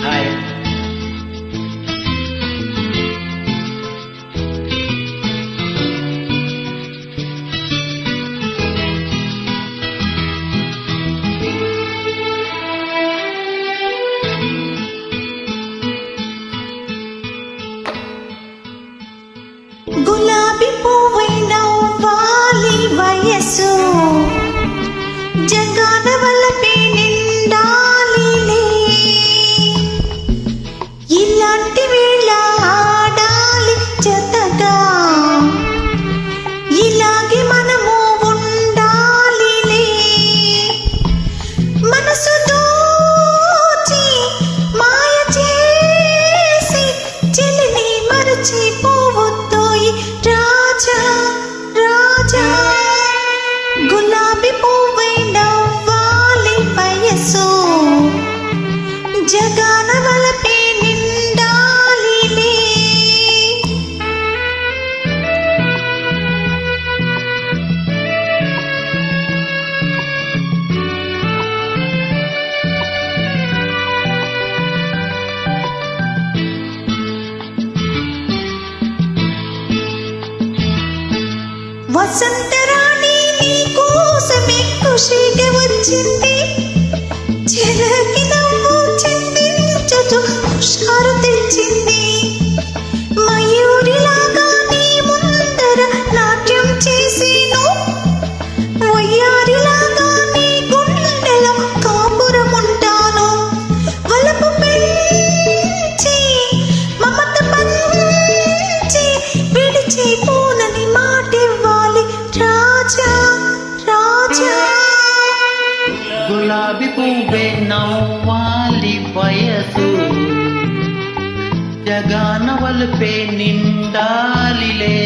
Hi. గులాబీ పువ్వై నవ్వాలి వయసు జగాన వలపే నిండాలిలే ఇలాంటి వేళ ఆడాలి జతగా ఇలాగే మనము ఉండాలిలే మనసు దోచి మాయ చేసి చెలిని మరచిపోవద్దోయి రాజా రాజా గులాబీ పువ్వై నవ్వాలి వయసు జగాన వలపే నిండాలిలే వసంతరాణి నీ కోసమే ఖుషిగా వచ్చింది చెరకి నవ్వు చిందించుచు హుషారు తెచ్చింది మయూరిలాగా నీ ముందర నాట్యం చేసేను వయ్యారిలాగా నీ గుండెలో కాపురముంటాను వలపు పెంచి మమత పంచి విడిచిపోనని మాటివ్వాలి రాజా రాజా గులాబీ పువ్వే నవ్వాలి వయసు జగాన వలపే నిండాలిలే.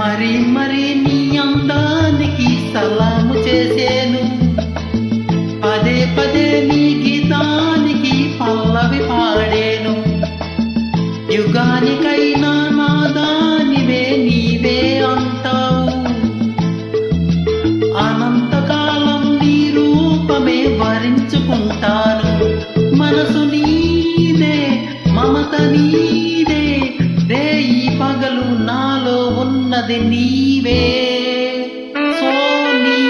మరి మరి నీ అందానికి సలాము చేసేను పదే పదే నీ గీతానికి పల్లవి పాడేను యుగానికైనా నా దానివే నీవే అంటావు అనంతకాలం నీ రూపమే వరించుకుంటాను మనసు నీదే మమత నీదే రేయి పగలు నాలో ఉన్నది నీవే సోనీ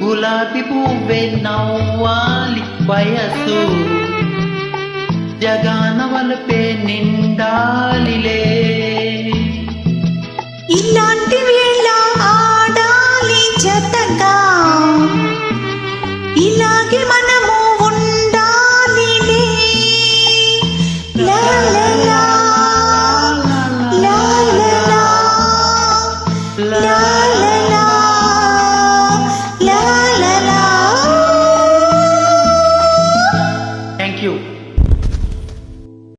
గులాబీ పువ్వే నవ్వాలి వయసు జగాన వలపే నిండాలిలే. ఇలాంటి వేళ ఆడాలి జతగా ఇలాగే మనం